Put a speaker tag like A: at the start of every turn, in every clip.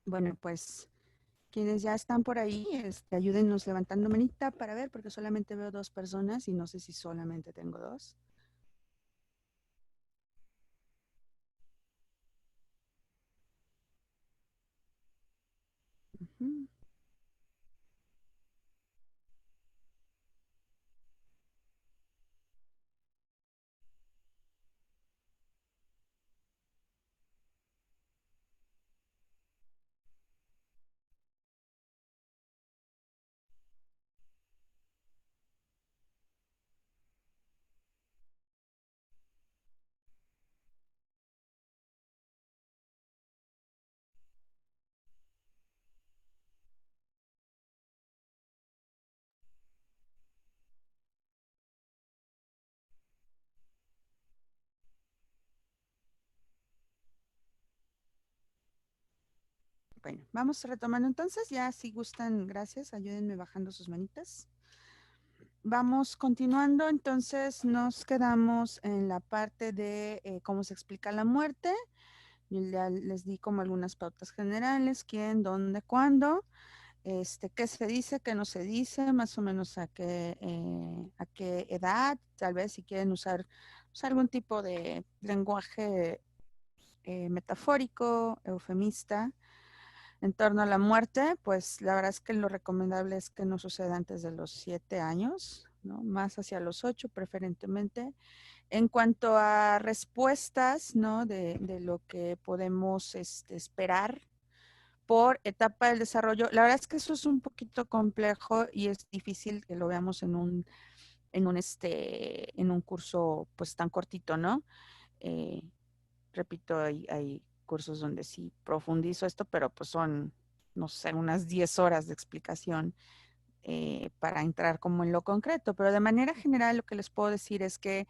A: Bueno, pues quienes ya están por ahí, ayúdennos levantando manita para ver, porque solamente veo dos personas y no sé si solamente tengo dos. Ujú. Bueno, vamos retomando entonces, ya si gustan, gracias, ayúdenme bajando sus manitas. Vamos continuando, entonces nos quedamos en la parte de cómo se explica la muerte. Yo ya les di como algunas pautas generales, quién, dónde, cuándo, qué se dice, qué no se dice, más o menos a qué edad, tal vez si quieren usar algún tipo de lenguaje metafórico, eufemista, en torno a la muerte, pues la verdad es que lo recomendable es que no suceda antes de los 7 años, ¿no? Más hacia los 8 preferentemente. En cuanto a respuestas, ¿no? De lo que podemos esperar por etapa del desarrollo, la verdad es que eso es un poquito complejo y es difícil que lo veamos en un curso pues tan cortito, ¿no? Eh, Repito, hay cursos donde sí profundizo esto, pero pues son, no sé, unas 10 horas de explicación para entrar como en lo concreto. Pero de manera general lo que les puedo decir es que,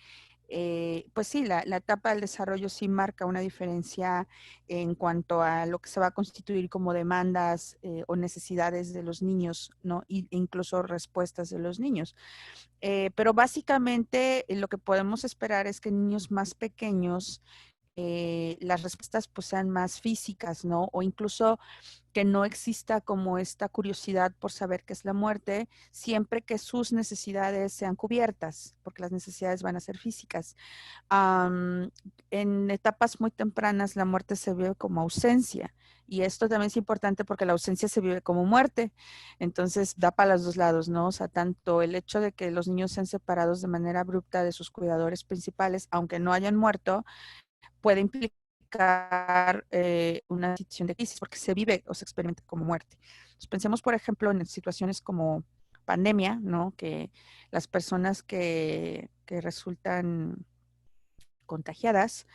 A: pues sí, la etapa del desarrollo sí marca una diferencia en cuanto a lo que se va a constituir como demandas o necesidades de los niños, ¿no? E incluso respuestas de los niños. Pero básicamente lo que podemos esperar es que niños más pequeños las respuestas pues sean más físicas, ¿no? O incluso que no exista como esta curiosidad por saber qué es la muerte, siempre que sus necesidades sean cubiertas, porque las necesidades van a ser físicas. Am, en etapas muy tempranas la muerte se vive como ausencia. Y esto también es importante porque la ausencia se vive como muerte. Entonces da para los dos lados, ¿no? O sea, tanto el hecho de que los niños sean separados de manera abrupta de sus cuidadores principales, aunque no hayan muerto, puede implicar una situación de crisis porque se vive o se experimenta como muerte. Entonces, pensemos, por ejemplo, en situaciones como pandemia, ¿no? Que las personas que resultan contagiadas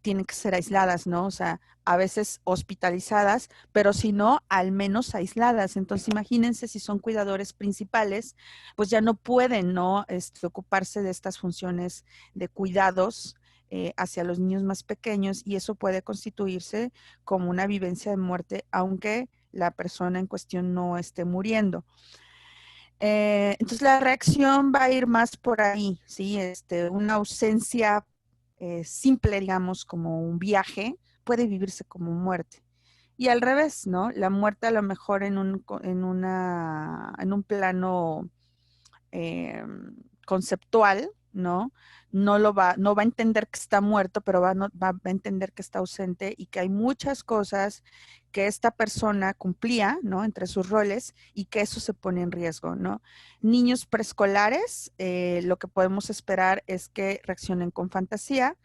A: tienen que ser aisladas, ¿no? O sea, a veces hospitalizadas, pero si no, al menos aisladas. Entonces, imagínense si son cuidadores principales, pues ya no pueden, ¿no? Ocuparse de estas funciones de cuidados hacia los niños más pequeños y eso puede constituirse como una vivencia de muerte, aunque la persona en cuestión no esté muriendo. Entonces la reacción va a ir más por ahí, ¿sí? Una ausencia simple, digamos, como un viaje, puede vivirse como muerte. Y al revés, ¿no? La muerte a lo mejor en un plano eh, conceptual, ¿no? No va a entender que está muerto, pero va a entender que está ausente y que hay muchas cosas que esta persona cumplía, ¿no? Entre sus roles y que eso se pone en riesgo, ¿no? Niños preescolares, lo que podemos esperar es que reaccionen con fantasía.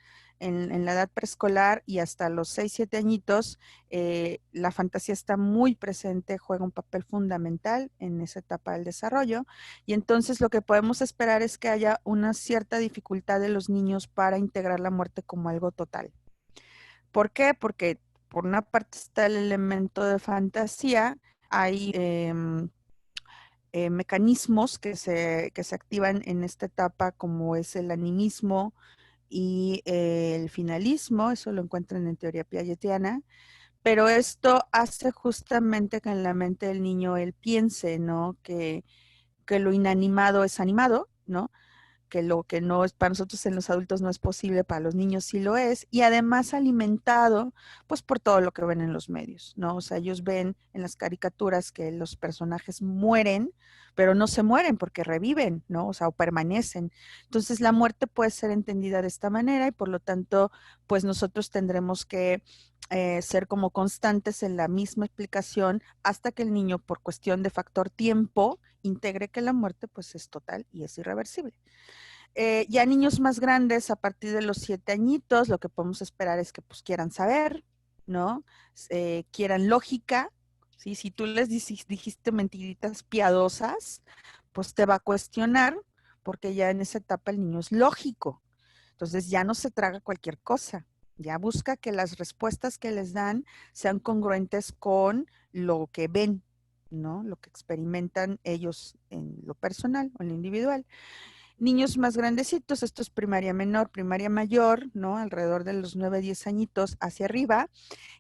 A: En la edad preescolar y hasta los 6, 7 añitos, la fantasía está muy presente, juega un papel fundamental en esa etapa del desarrollo. Y entonces lo que podemos esperar es que haya una cierta dificultad de los niños para integrar la muerte como algo total. ¿Por qué? Porque por una parte está el elemento de fantasía, hay mecanismos que se activan en esta etapa como es el animismo y el finalismo, eso lo encuentran en teoría piagetiana, pero esto hace justamente que en la mente del niño él piense, ¿no? Que lo inanimado es animado, ¿no? que lo que no es para nosotros en los adultos no es posible, para los niños sí lo es, y además alimentado pues por todo lo que ven en los medios, ¿no? O sea, ellos ven en las caricaturas que los personajes mueren, pero no se mueren porque reviven, ¿no? O sea, o permanecen. Entonces la muerte puede ser entendida de esta manera y por lo tanto, pues nosotros tendremos que ser como constantes en la misma explicación hasta que el niño, por cuestión de factor tiempo, integre que la muerte pues es total y es irreversible. Ya niños más grandes, a partir de los 7 añitos, lo que podemos esperar es que pues quieran saber, ¿no? Quieran lógica, ¿sí? Si tú les dijiste mentiritas piadosas, pues te va a cuestionar, porque ya en esa etapa el niño es lógico. Entonces ya no se traga cualquier cosa, ya busca que las respuestas que les dan sean congruentes con lo que ven, ¿no? Lo que experimentan ellos en lo personal o en lo individual. Niños más grandecitos, esto es primaria menor, primaria mayor, ¿no? Alrededor de los 9, 10 añitos hacia arriba,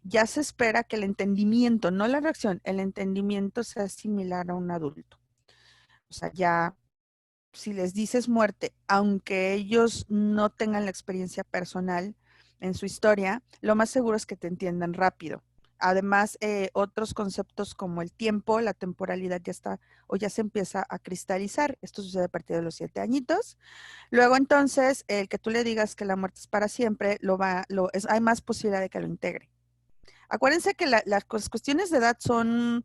A: ya se espera que el entendimiento, no la reacción, el entendimiento sea similar a un adulto. O sea, ya si les dices muerte, aunque ellos no tengan la experiencia personal en su historia, lo más seguro es que te entiendan rápido. Además, otros conceptos como el tiempo, la temporalidad ya está o ya se empieza a cristalizar. Esto sucede a partir de los 7 añitos. Luego, entonces, el que tú le digas que la muerte es para siempre, hay más posibilidad de que lo integre. Acuérdense que las cuestiones de edad son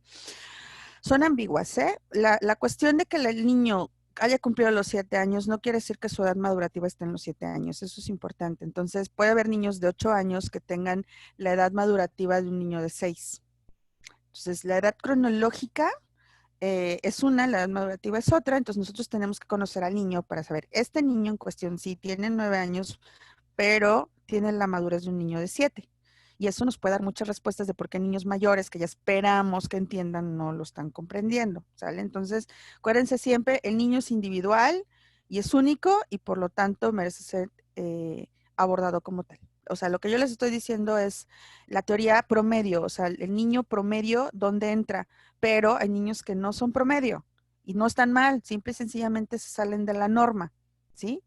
A: ambiguas, ¿eh? La cuestión de que el niño haya cumplido los 7 años no quiere decir que su edad madurativa esté en los 7 años, eso es importante. Entonces, puede haber niños de 8 años que tengan la edad madurativa de un niño de 6. Entonces, la edad cronológica es una, la edad madurativa es otra, entonces nosotros tenemos que conocer al niño para saber, este niño en cuestión sí tiene 9 años, pero tiene la madurez de un niño de 7. Y eso nos puede dar muchas respuestas de por qué niños mayores que ya esperamos que entiendan no lo están comprendiendo, ¿sale? Entonces, acuérdense siempre, el niño es individual y es único y por lo tanto merece ser abordado como tal. O sea, lo que yo les estoy diciendo es la teoría promedio, o sea, el niño promedio, ¿dónde entra? Pero hay niños que no son promedio y no están mal, simple y sencillamente se salen de la norma, ¿sí?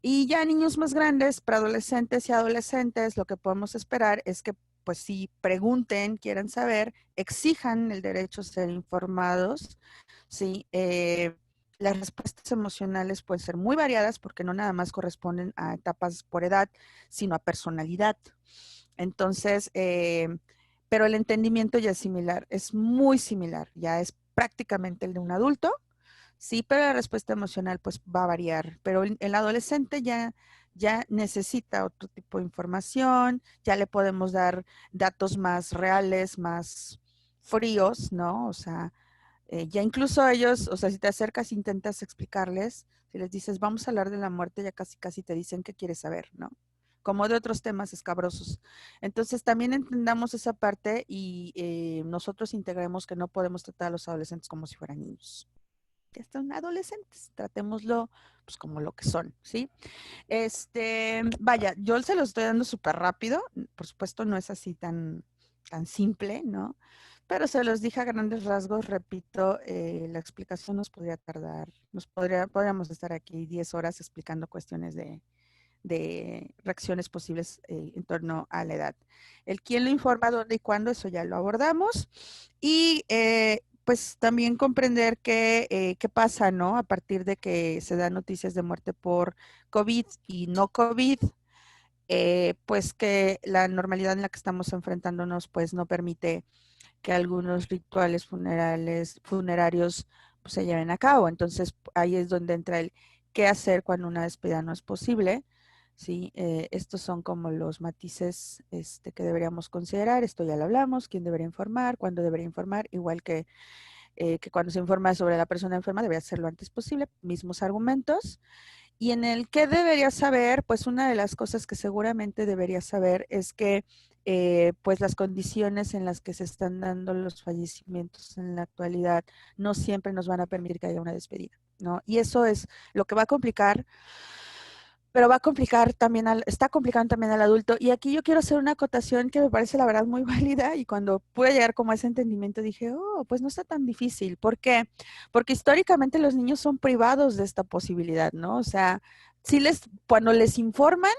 A: Y ya niños más grandes, preadolescentes y adolescentes, lo que podemos esperar es que pues si pregunten, quieran saber, exijan el derecho a ser informados, ¿sí? Las respuestas emocionales pueden ser muy variadas porque no nada más corresponden a etapas por edad, sino a personalidad. Entonces, pero el entendimiento ya es similar, es muy similar, ya es prácticamente el de un adulto. Sí, pero la respuesta emocional pues va a variar, pero el adolescente ya necesita otro tipo de información, ya le podemos dar datos más reales, más fríos, ¿no? O sea, ya incluso ellos, o sea, si te acercas e intentas explicarles, si les dices, vamos a hablar de la muerte, ya casi casi te dicen qué quieres saber, ¿no? Como de otros temas escabrosos. Entonces, también entendamos esa parte y nosotros integremos que no podemos tratar a los adolescentes como si fueran niños. Ya están adolescentes, tratémoslo pues como lo que son, ¿sí? Vaya, yo se los estoy dando súper rápido, por supuesto no es así tan simple, ¿no? Pero se los dije a grandes rasgos, repito, la explicación nos podría tardar, podríamos estar aquí 10 horas explicando cuestiones de reacciones posibles en torno a la edad. El quién lo informa, dónde y cuándo, eso ya lo abordamos. Y pues también comprender qué pasa, ¿no? A partir de que se dan noticias de muerte por COVID y no COVID, pues que la normalidad en la que estamos enfrentándonos pues no permite que algunos rituales funerarios pues, se lleven a cabo. Entonces ahí es donde entra el qué hacer cuando una despedida no es posible. Sí, estos son como los matices que deberíamos considerar. Esto ya lo hablamos, quién debería informar, cuándo debería informar, igual que cuando se informa sobre la persona enferma debería hacerlo lo antes posible, mismos argumentos. Y en el que debería saber, pues una de las cosas que seguramente debería saber es que pues las condiciones en las que se están dando los fallecimientos en la actualidad no siempre nos van a permitir que haya una despedida, ¿no? Y eso es lo que va a complicar pero va a complicar también está complicando también al adulto. Y aquí yo quiero hacer una acotación que me parece la verdad muy válida y cuando pude llegar como a ese entendimiento dije, oh, pues no está tan difícil. ¿Por qué? Porque históricamente los niños son privados de esta posibilidad, ¿no? O sea, cuando les informan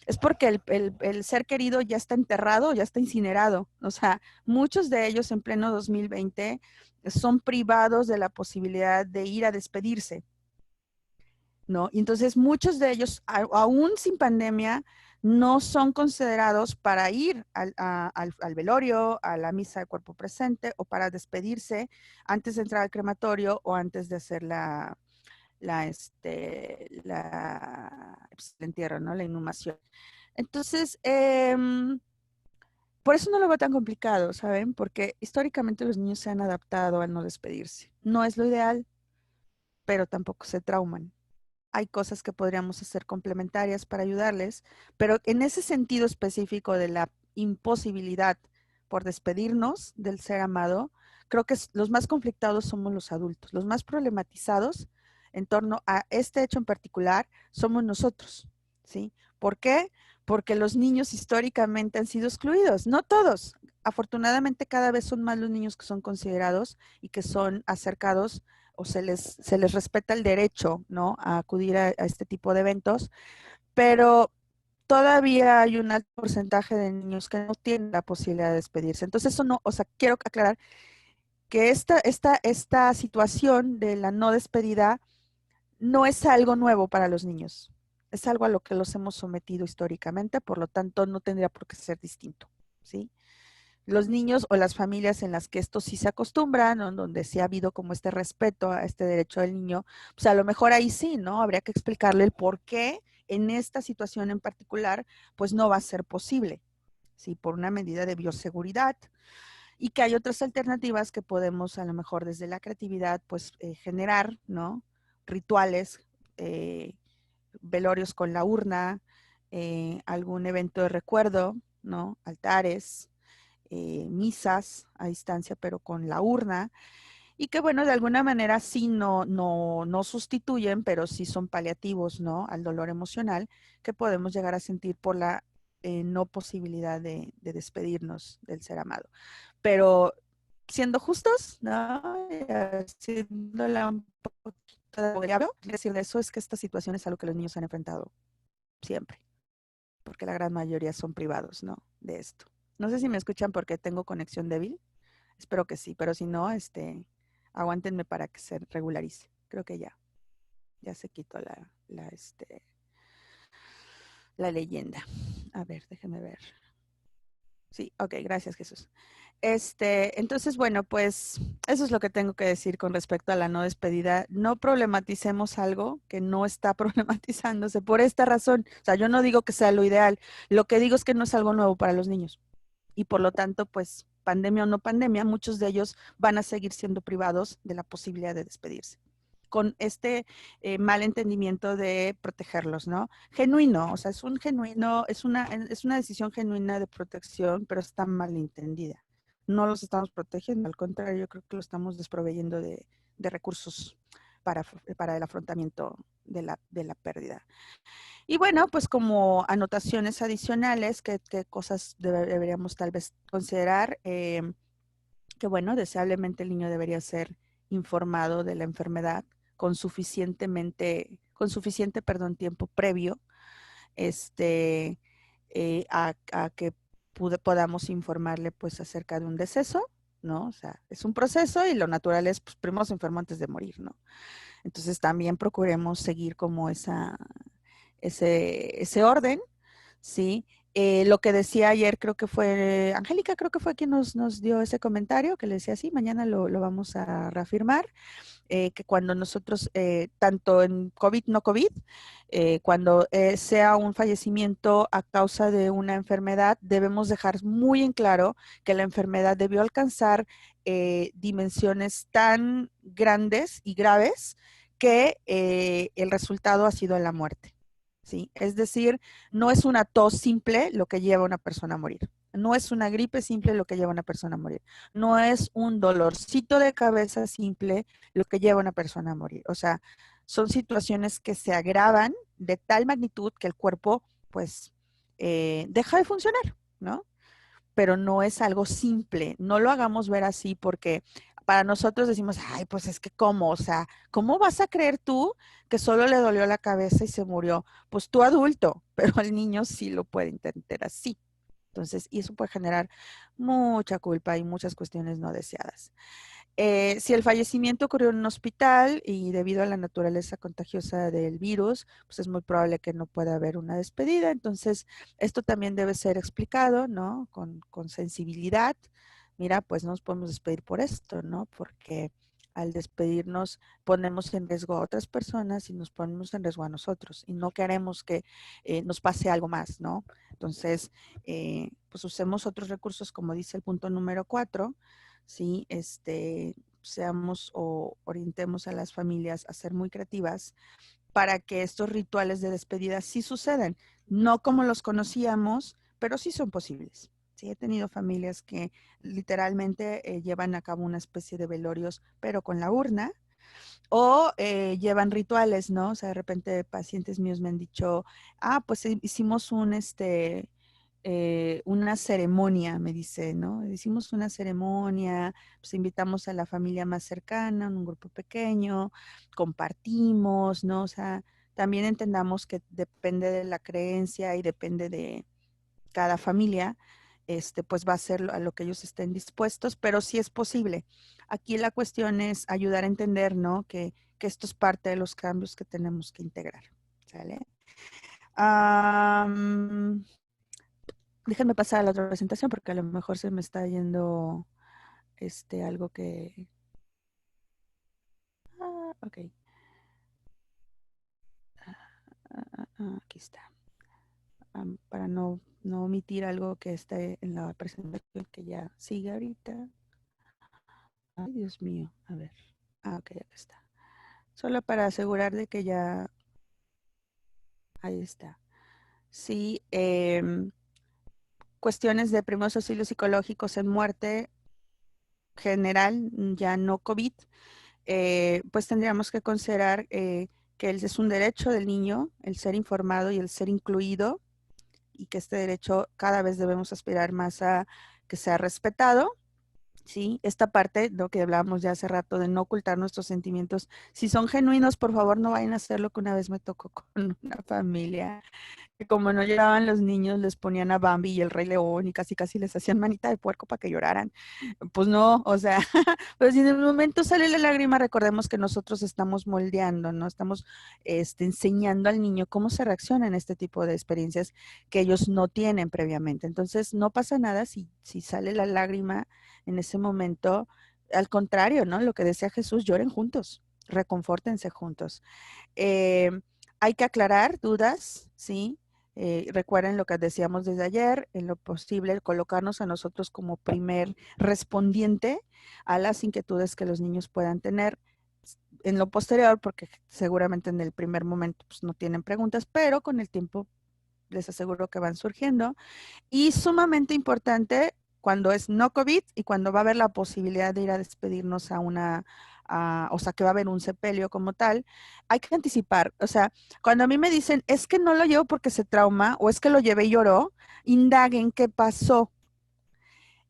A: es porque el ser querido ya está enterrado, ya está incinerado. O sea, muchos de ellos en pleno 2020 son privados de la posibilidad de ir a despedirse. ¿No? Y entonces muchos de ellos, aún sin pandemia, no son considerados para ir al velorio, a la misa de cuerpo presente o para despedirse antes de entrar al crematorio o antes de hacer el entierro, ¿no? La inhumación. Entonces, por eso no lo veo tan complicado, ¿saben? Porque históricamente los niños se han adaptado al no despedirse. No es lo ideal, pero tampoco se trauman. Hay cosas que podríamos hacer complementarias para ayudarles, pero en ese sentido específico de la imposibilidad por despedirnos del ser amado, creo que los más conflictados somos los adultos, los más problematizados en torno a este hecho en particular somos nosotros, ¿sí? ¿Por qué? Porque los niños históricamente han sido excluidos, no todos. Afortunadamente cada vez son más los niños que son considerados y que son acercados o se les respeta el derecho, ¿no? A acudir a este tipo de eventos, pero todavía hay un alto porcentaje de niños que no tienen la posibilidad de despedirse. Entonces, eso no, o sea, quiero aclarar que esta situación de la no despedida no es algo nuevo para los niños. Es algo a lo que los hemos sometido históricamente, por lo tanto, no tendría por qué ser distinto, ¿sí? Los niños o las familias en las que esto sí se acostumbran, o donde sí ha habido como este respeto a este derecho del niño, pues a lo mejor ahí sí, ¿no? Habría que explicarle el por qué en esta situación en particular, pues no va a ser posible, ¿sí? Por una medida de bioseguridad y que hay otras alternativas que podemos a lo mejor desde la creatividad, pues generar, ¿no? Rituales, eh, velorios con la urna, algún evento de recuerdo, ¿no? Altares, misas a distancia, pero con la urna, y que bueno, de alguna manera sí no sustituyen, pero sí son paliativos, ¿no? Al dolor emocional que podemos llegar a sentir por la no posibilidad de despedirnos del ser amado. Pero siendo justos, ¿no? Haciéndola un poquito de abogado, decir de eso es que esta situación es algo que los niños han enfrentado siempre, porque la gran mayoría son privados, ¿no? De esto. No sé si me escuchan porque tengo conexión débil. Espero que sí, pero si no, aguántenme para que se regularice. Creo que ya se quitó la leyenda. A ver, déjeme ver. Sí, ok, gracias Jesús. Entonces, bueno, pues eso es lo que tengo que decir con respecto a la no despedida. No problematicemos algo que no está problematizándose por esta razón. O sea, yo no digo que sea lo ideal. Lo que digo es que no es algo nuevo para los niños. Y por lo tanto, pues, pandemia o no pandemia, muchos de ellos van a seguir siendo privados de la posibilidad de despedirse con este mal entendimiento de protegerlos, ¿no? Genuino, o sea, es un genuino, es una decisión genuina de protección, pero está mal entendida. No los estamos protegiendo, al contrario, yo creo que lo estamos desproveyendo de recursos para el afrontamiento de la pérdida. Y bueno, pues como anotaciones adicionales, ¿qué cosas deberíamos tal vez considerar? Que bueno, deseablemente el niño debería ser informado de la enfermedad con suficiente, perdón, tiempo previo, este, a que podamos informarle pues acerca de un deceso, ¿no? O sea, es un proceso y lo natural es, pues primero se enferma antes de morir, ¿no? Entonces también procuremos seguir como ese orden, ¿sí? Lo que decía ayer, creo que fue Angélica, creo que fue quien nos dio ese comentario, que le decía, sí, mañana lo vamos a reafirmar, que cuando nosotros, tanto en COVID, no COVID, cuando sea un fallecimiento a causa de una enfermedad, debemos dejar muy en claro que la enfermedad debió alcanzar dimensiones tan grandes y graves que el resultado ha sido la muerte. ¿Sí? Es decir, no es una tos simple lo que lleva a una persona a morir. No es una gripe simple lo que lleva a una persona a morir. No es un dolorcito de cabeza simple lo que lleva a una persona a morir. O sea, son situaciones que se agravan de tal magnitud que el cuerpo, pues, deja de funcionar, ¿no? Pero no es algo simple, no lo hagamos ver así porque para nosotros decimos, ay, pues es que cómo, o sea, ¿cómo vas a creer tú que solo le dolió la cabeza y se murió? Pues tú adulto, pero el niño sí lo puede entender así. Entonces, y eso puede generar mucha culpa y muchas cuestiones no deseadas. Si el fallecimiento ocurrió en un hospital y debido a la naturaleza contagiosa del virus, pues es muy probable que no pueda haber una despedida. Entonces, esto también debe ser explicado, ¿no? Con sensibilidad. Mira, pues no nos podemos despedir por esto, ¿no? Porque al despedirnos ponemos en riesgo a otras personas y nos ponemos en riesgo a nosotros y no queremos que nos pase algo más, ¿no? Entonces, pues usemos otros recursos, como dice el punto número 4, ¿sí? Seamos o orientemos a las familias a ser muy creativas para que estos rituales de despedida sí sucedan, no como los conocíamos, pero sí son posibles. Sí, he tenido familias que literalmente llevan a cabo una especie de velorios, pero con la urna, o llevan rituales, ¿no? O sea, de repente pacientes míos me han dicho, pues hicimos una ceremonia, me dice, ¿no? Hicimos una ceremonia, pues invitamos a la familia más cercana, un grupo pequeño, compartimos, ¿no? O sea, también entendamos que depende de la creencia y depende de cada familia, pues va a ser a lo que ellos estén dispuestos, pero sí es posible. Aquí la cuestión es ayudar a entender, ¿no? Que esto es parte de los cambios que tenemos que integrar, ¿sale? Déjenme pasar a la otra presentación porque a lo mejor se me está yendo algo que... ok. Aquí está. Para no omitir algo que esté en la presentación que ya sigue ahorita. Ay, Dios mío. A ver. Ok, acá está. Solo para asegurar de que ya... Ahí está. Sí, cuestiones de primeros auxilios psicológicos en muerte general, ya no COVID, pues tendríamos que considerar que es un derecho del niño el ser informado y el ser incluido y que este derecho cada vez debemos aspirar más a que sea respetado. Sí, esta parte, lo que hablábamos ya hace rato, de no ocultar nuestros sentimientos. Si son genuinos, por favor, no vayan a hacer lo que una vez me tocó con una familia que como no lloraban los niños, les ponían a Bambi y el Rey León y casi casi les hacían manita de puerco para que lloraran. Pues no, o sea, pero si en el momento sale la lágrima, recordemos que nosotros estamos moldeando, ¿no? Estamos enseñando al niño cómo se reacciona en este tipo de experiencias que ellos no tienen previamente. Entonces, no pasa nada si sale la lágrima en ese momento. Al contrario, ¿no? Lo que decía Jesús, lloren juntos, reconfórtense juntos. Eh, Hay que aclarar dudas, ¿sí? Recuerden lo que decíamos desde ayer, en lo posible colocarnos a nosotros como primer respondiente a las inquietudes que los niños puedan tener en lo posterior, porque seguramente en el primer momento pues, no tienen preguntas, pero con el tiempo les aseguro que van surgiendo. Y sumamente importante cuando es no COVID y cuando va a haber la posibilidad de ir a despedirnos o sea, que va a haber un sepelio como tal, hay que anticipar. O sea, cuando a mí me dicen, es que no lo llevo porque se trauma o es que lo llevé y lloró, indaguen qué pasó.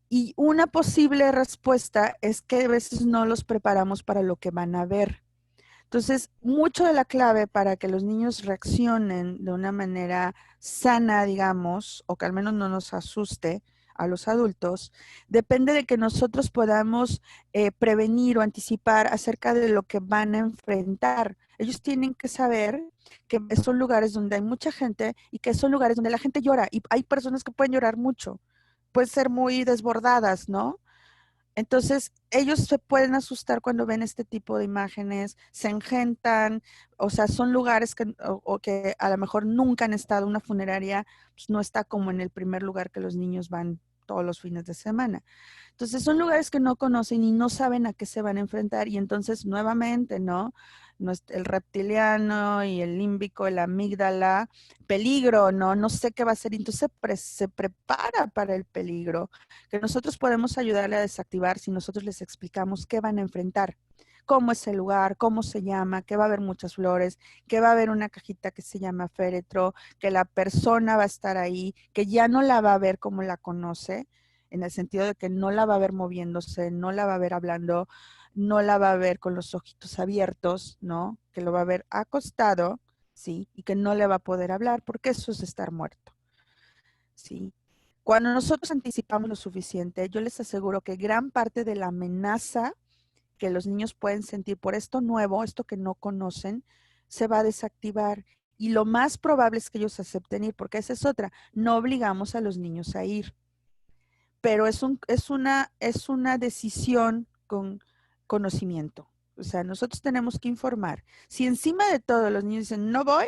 A: Y una posible respuesta es que a veces no los preparamos para lo que van a ver. Entonces, mucho de la clave para que los niños reaccionen de una manera sana, digamos, o que al menos no nos asuste a los adultos, depende de que nosotros podamos prevenir o anticipar acerca de lo que van a enfrentar. Ellos tienen que saber que son lugares donde hay mucha gente y que son lugares donde la gente llora y hay personas que pueden llorar mucho, pueden ser muy desbordadas, ¿no? Entonces, ellos se pueden asustar cuando ven este tipo de imágenes, se engentan, o sea, son lugares o que a lo mejor nunca han estado, una funeraria pues, no está como en el primer lugar que los niños van todos los fines de semana. Entonces, son lugares que no conocen y no saben a qué se van a enfrentar y entonces nuevamente, ¿no? El reptiliano y el límbico, la amígdala, peligro, ¿no? No sé qué va a ser, entonces se prepara para el peligro que nosotros podemos ayudarle a desactivar si nosotros les explicamos qué van a enfrentar. cómo es el lugar, cómo se llama, que va a haber muchas flores, que va a haber una cajita que se llama féretro, que la persona va a estar ahí, que ya no la va a ver como la conoce, en el sentido de que no la va a ver moviéndose, no la va a ver hablando, no la va a ver con los ojitos abiertos, ¿no? Que lo va a ver acostado, ¿sí? Y que no le va a poder hablar porque eso es estar muerto, ¿sí? Cuando nosotros anticipamos lo suficiente, yo les aseguro que gran parte de la amenaza que los niños pueden sentir por esto nuevo, esto que no conocen, se va a desactivar. Y lo más probable es que ellos acepten ir, porque esa es otra. No obligamos a los niños a ir, pero es una decisión con conocimiento. O sea, nosotros tenemos que informar. Si encima de todo los niños dicen, no voy,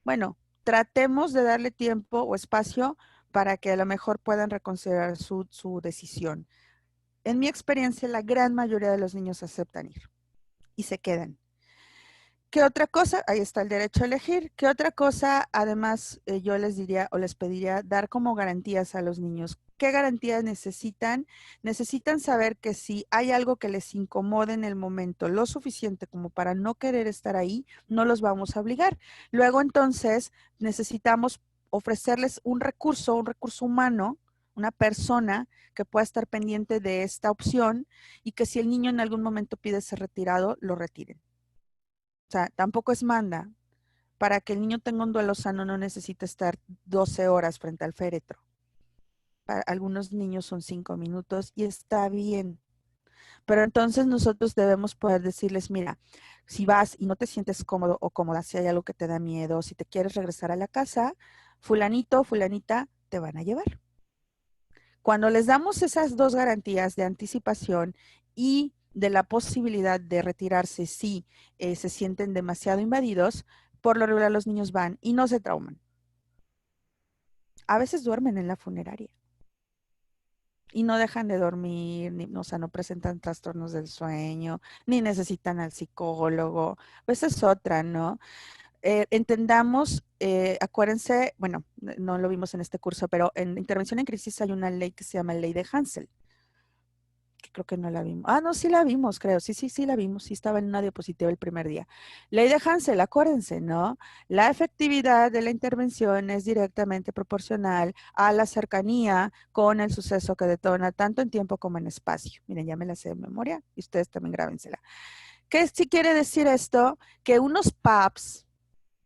A: bueno, tratemos de darle tiempo o espacio para que a lo mejor puedan reconsiderar su decisión. En mi experiencia, la gran mayoría de los niños aceptan ir y se quedan. ¿Qué otra cosa? Ahí está el derecho a elegir. ¿Qué otra cosa, además, yo les diría o les pediría dar como garantías a los niños? ¿Qué garantías necesitan? Necesitan saber que si hay algo que les incomode en el momento lo suficiente como para no querer estar ahí, no los vamos a obligar. Luego, entonces, necesitamos ofrecerles un recurso humano, una persona que pueda estar pendiente de esta opción y que si el niño en algún momento pide ser retirado, lo retiren. O sea, tampoco es manda. Para que el niño tenga un duelo sano no necesita estar 12 horas frente al féretro. Para algunos niños son 5 minutos y está bien. Pero entonces nosotros debemos poder decirles, mira, si vas y no te sientes cómodo o cómoda, si hay algo que te da miedo, si te quieres regresar a la casa, fulanito o fulanita te van a llevar. Cuando les damos esas dos garantías de anticipación y de la posibilidad de retirarse si se sienten demasiado invadidos, por lo regular los niños van y no se trauman. A veces duermen en la funeraria y no dejan de dormir, ni, o sea, no presentan trastornos del sueño, ni necesitan al psicólogo. Esa es otra, ¿no? Entendamos, acuérdense, bueno, no lo vimos en este curso, pero en intervención en crisis hay una ley que se llama ley de Hansel. Que creo que no la vimos. Ah, no, sí la vimos, creo. Sí la vimos. Sí estaba en una diapositiva el primer día. Ley de Hansel, acuérdense, ¿no? La efectividad de la intervención es directamente proporcional a la cercanía con el suceso que detona, tanto en tiempo como en espacio. Miren, ya me la sé de memoria y ustedes también grábensela. ¿Qué sí quiere decir esto? Que unos PAPs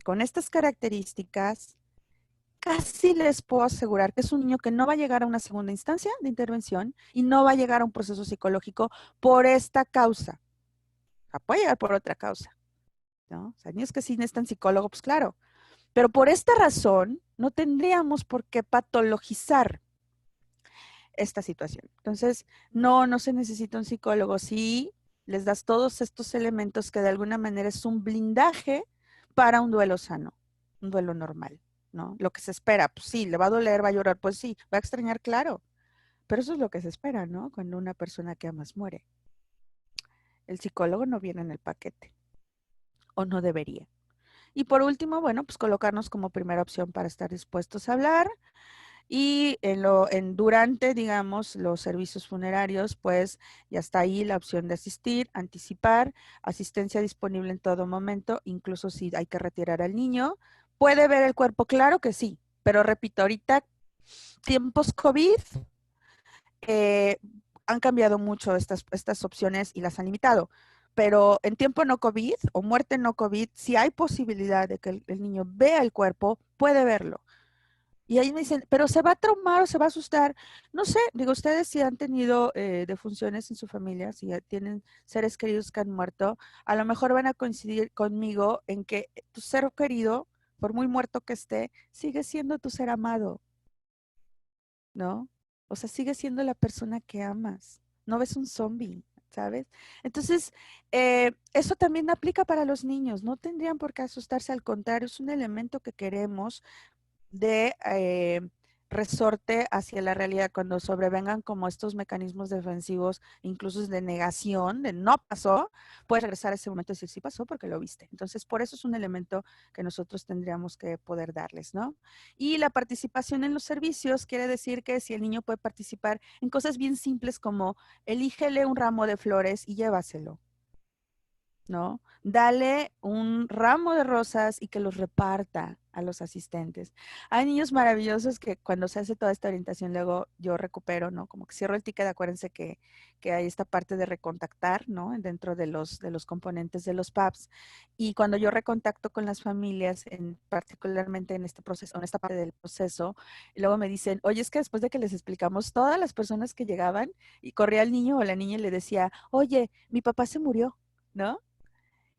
A: con estas características casi les puedo asegurar que es un niño que no va a llegar a una segunda instancia de intervención y no va a llegar a un proceso psicológico por esta causa. O sea, puede llegar por otra causa, ¿no? O sea, niños que sí necesitan psicólogo, pues claro. Pero por esta razón no tendríamos por qué patologizar esta situación. Entonces, no se necesita un psicólogo. Sí, les das todos estos elementos que de alguna manera es un blindaje para un duelo sano, un duelo normal, ¿no? Lo que se espera, pues sí, le va a doler, va a llorar, pues sí, va a extrañar, claro, pero eso es lo que se espera, ¿no? Cuando una persona que amas muere. El psicólogo no viene en el paquete, o no debería. Y por último, bueno, pues colocarnos como primera opción para estar dispuestos a hablar. Y durante, digamos, los servicios funerarios, pues ya está ahí la opción de asistir, anticipar, asistencia disponible en todo momento, incluso si hay que retirar al niño. ¿Puede ver el cuerpo? Claro que sí, pero repito, ahorita tiempos COVID han cambiado mucho estas opciones y las han limitado. Pero en tiempo no COVID o muerte no COVID, si hay posibilidad de que el niño vea el cuerpo, puede verlo. Y ahí me dicen, pero se va a traumar o se va a asustar. No sé, digo, ustedes si han tenido defunciones en su familia, si ya tienen seres queridos que han muerto, a lo mejor van a coincidir conmigo en que tu ser querido, por muy muerto que esté, sigue siendo tu ser amado, ¿no? O sea, sigue siendo la persona que amas. No ves un zombie, ¿sabes? Entonces, eso también aplica para los niños. No tendrían por qué asustarse, al contrario, es un elemento que queremos de resorte hacia la realidad cuando sobrevengan como estos mecanismos defensivos, incluso de negación, de no pasó, puedes regresar a ese momento y decir sí pasó porque lo viste. Entonces, por eso es un elemento que nosotros tendríamos que poder darles, ¿no? Y la participación en los servicios quiere decir que si el niño puede participar en cosas bien simples como elígele un ramo de flores y llévaselo. ¿no? Dale un ramo de rosas y que los reparta a los asistentes. Hay niños maravillosos que cuando se hace toda esta orientación, luego yo recupero, ¿no? Como que cierro el ticket, acuérdense que hay esta parte de recontactar, ¿no? Dentro de los componentes de los PAPs. Y cuando yo recontacto con las familias, particularmente en este proceso, en esta parte del proceso, y luego me dicen, oye, es que después de que les explicamos, todas las personas que llegaban y corría el niño o la niña y le decía, oye, mi papá se murió, ¿no?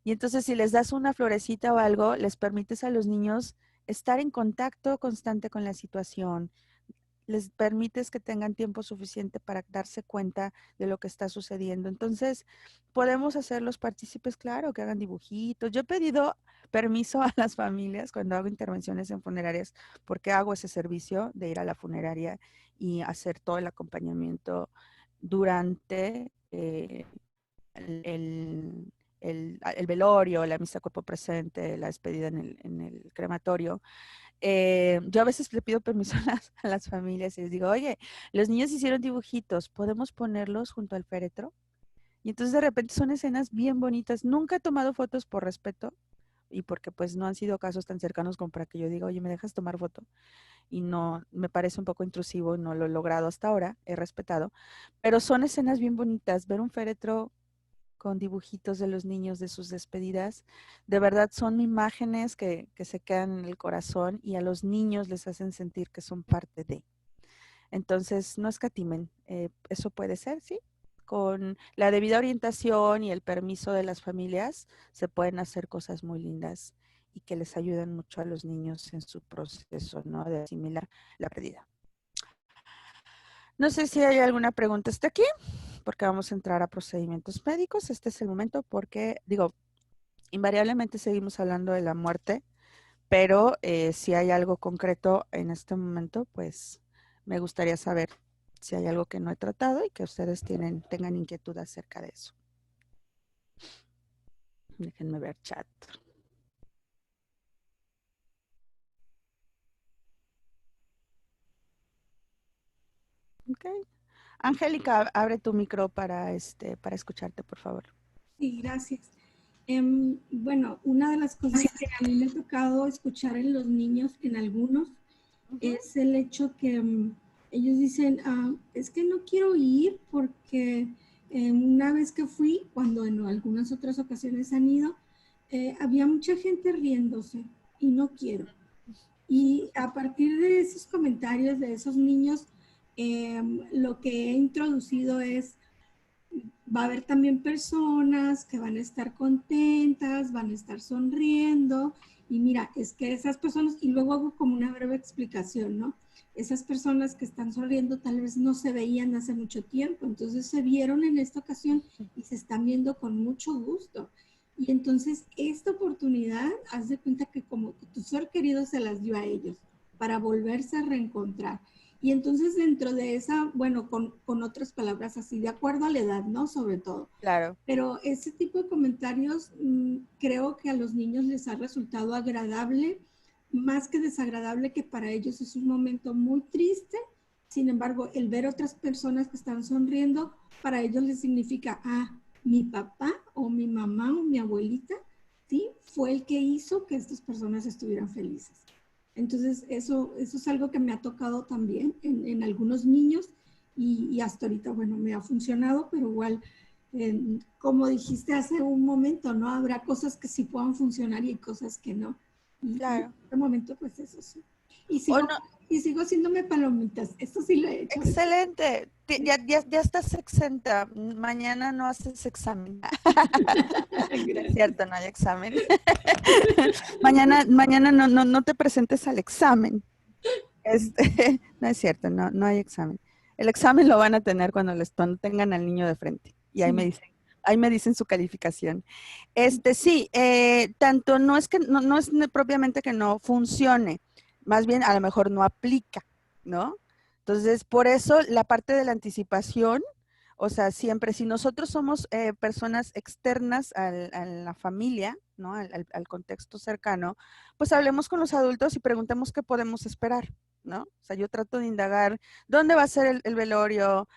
A: Y entonces si les das una florecita o algo, les permites a los niños estar en contacto constante con la situación, les permites que tengan tiempo suficiente para darse cuenta de lo que está sucediendo. Entonces, podemos hacerlos partícipes, claro, que hagan dibujitos. Yo he pedido permiso a las familias cuando hago intervenciones en funerarias, porque hago ese servicio de ir a la funeraria y hacer todo el acompañamiento durante el, el velorio, la misa cuerpo presente, la despedida en el crematorio. Yo a veces le pido permiso a las familias y les digo, oye, los niños hicieron dibujitos, ¿podemos ponerlos junto al féretro? Y entonces de repente son escenas bien bonitas. Nunca he tomado fotos por respeto y porque pues no han sido casos tan cercanos como para que yo diga, oye, ¿me dejas tomar foto? Y no, me parece un poco intrusivo, no lo he logrado hasta ahora, he respetado, pero son escenas bien bonitas. Ver un féretro con dibujitos de los niños de sus despedidas. De verdad son imágenes que se quedan en el corazón y a los niños les hacen sentir que son parte de. Entonces, no escatimen. Eso puede ser, ¿sí? Con la debida orientación y el permiso de las familias, se pueden hacer cosas muy lindas y que les ayuden mucho a los niños en su proceso, ¿no? De asimilar la pérdida. No sé si hay alguna pregunta hasta aquí, porque vamos a entrar a procedimientos médicos. Este es el momento porque, digo, invariablemente seguimos hablando de la muerte, pero si hay algo concreto en este momento, pues me gustaría saber si hay algo que no he tratado y que ustedes tengan inquietud acerca de eso. Déjenme ver chat. Ok. Angélica, abre tu micro para escucharte, por favor.
B: Sí, gracias. Bueno, una de las cosas que a mí me ha tocado escuchar en los niños, en algunos, es el hecho que ellos dicen, es que no quiero ir porque una vez que fui, cuando en algunas otras ocasiones han ido, había mucha gente riéndose y no quiero. Y a partir de esos comentarios de esos niños, lo que he introducido es, va a haber también personas que van a estar contentas, van a estar sonriendo. Y mira, es que esas personas, y luego hago como una breve explicación, ¿no? Esas personas que están sonriendo tal vez no se veían hace mucho tiempo, entonces se vieron en esta ocasión y se están viendo con mucho gusto. Y entonces esta oportunidad, haz de cuenta que como tu ser querido se las dio a ellos para volverse a reencontrar. Y entonces dentro de esa, bueno, con otras palabras así, de acuerdo a la edad, ¿no? Sobre todo.
A: Claro.
B: Pero ese tipo de comentarios creo que a los niños les ha resultado agradable, más que desagradable, que para ellos es un momento muy triste. Sin embargo, el ver otras personas que están sonriendo, para ellos les significa, mi papá o mi mamá o mi abuelita, ¿sí? Fue el que hizo que estas personas estuvieran felices. Entonces, eso es algo que me ha tocado también en algunos niños y hasta ahorita, bueno, me ha funcionado, pero igual, como dijiste hace un momento, ¿no? Habrá cosas que sí puedan funcionar y hay cosas que no. Y en
A: Claro.
B: este momento, pues eso sí. Y
A: O
B: sigo,
A: no,
B: y sigo haciéndome palomitas. Esto sí lo he hecho.
A: excelente. Ya estás exenta. Mañana no haces examen. No es
B: Gracias.
A: cierto, no hay examen. Mañana no te presentes al examen. No es cierto, no hay examen. El examen lo van a tener cuando tengan al niño de frente. Y
B: Sí.
A: ahí me dicen su calificación. Sí, tanto no es propiamente que no funcione, más bien a lo mejor no aplica, ¿no? Entonces, por eso la parte de la anticipación, o sea, siempre, si nosotros somos personas externas a la familia, ¿no? Al contexto cercano, pues hablemos con los adultos y preguntemos qué podemos esperar, ¿no? O sea, yo trato de indagar dónde va a ser el velorio,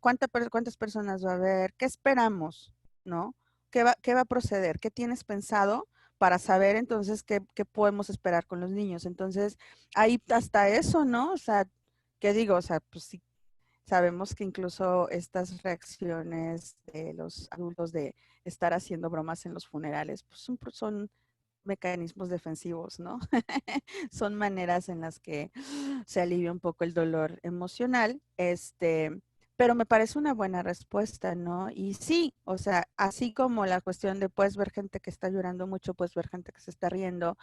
A: cuántas personas va a haber, qué esperamos, ¿no? qué va a proceder? ¿Qué tienes pensado para saber entonces qué podemos esperar con los niños? Entonces, ahí hasta eso, ¿no? O sea, ¿qué digo? O sea, pues sí, sabemos que incluso estas reacciones de los adultos de estar haciendo bromas en los funerales, pues son mecanismos defensivos, ¿no? Son maneras en las que se alivia un poco el dolor emocional, pero me parece una buena respuesta, ¿no? Y sí, o sea, así como la cuestión de puedes ver gente que está llorando mucho, puedes ver gente que se está riendo,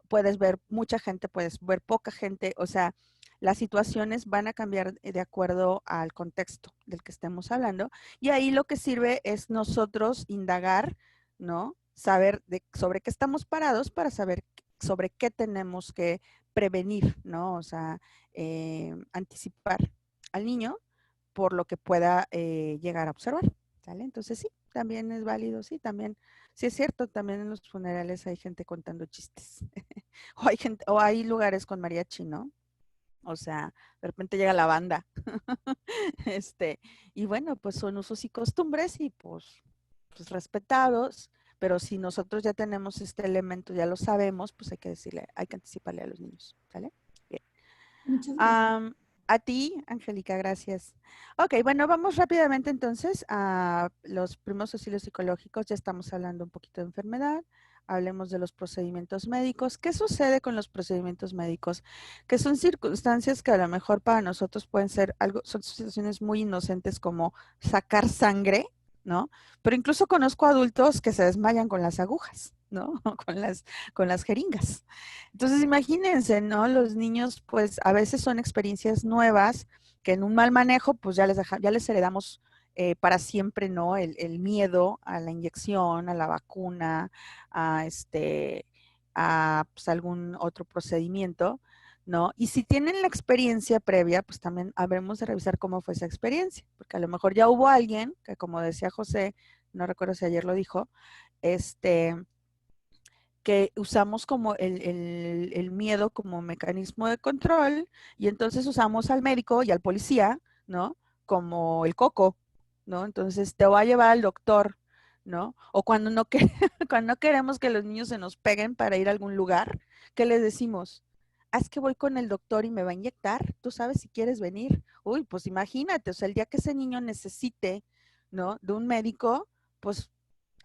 A: puedes ver mucha gente, puedes ver poca gente, o sea, las situaciones van a cambiar de acuerdo al contexto del que estemos hablando y ahí lo que sirve es nosotros indagar, ¿no? Saber sobre qué estamos parados para saber sobre qué tenemos que prevenir, ¿no? O sea, anticipar al niño por lo que pueda llegar a observar, ¿sale? Entonces sí, también es válido, sí, también, sí es cierto, también en los funerales hay gente contando chistes, o hay gente, o hay lugares con mariachi, ¿no? O sea, de repente llega la banda, este, y bueno, pues son usos y costumbres y pues respetados, pero si nosotros ya tenemos este elemento, ya lo sabemos, pues hay que decirle, hay que anticiparle a los niños, ¿sale? Bien.
B: Muchas gracias.
A: A ti, Angélica, gracias. Ok, bueno, vamos rápidamente entonces a los primeros auxilios psicológicos. Ya estamos hablando un poquito de enfermedad. Hablemos de los procedimientos médicos. ¿Qué sucede con los procedimientos médicos? Que son circunstancias que a lo mejor para nosotros pueden ser algo, son situaciones muy inocentes como sacar sangre, ¿no? Pero incluso conozco adultos que se desmayan con las agujas, ¿no? Con las jeringas. Entonces, imagínense, ¿no? Los niños, pues a veces son experiencias nuevas que en un mal manejo, pues ya les heredamos para siempre, ¿no? El miedo a la inyección, a la vacuna, a a pues, algún otro procedimiento, ¿no? Y si tienen la experiencia previa, pues también habremos de revisar cómo fue esa experiencia, porque a lo mejor ya hubo alguien que, como decía José, no recuerdo si ayer lo dijo, este, que usamos como el miedo como mecanismo de control y entonces usamos al médico y al policía, ¿no? Como el coco, ¿no? Entonces te va a llevar al doctor, ¿no? O cuando no, cuando no queremos que los niños se nos peguen para ir a algún lugar, ¿qué les decimos? Ah, es que voy con el doctor y me va a inyectar, tú sabes si quieres venir. Uy, pues imagínate, o sea, el día que ese niño necesite, ¿no? De un médico, pues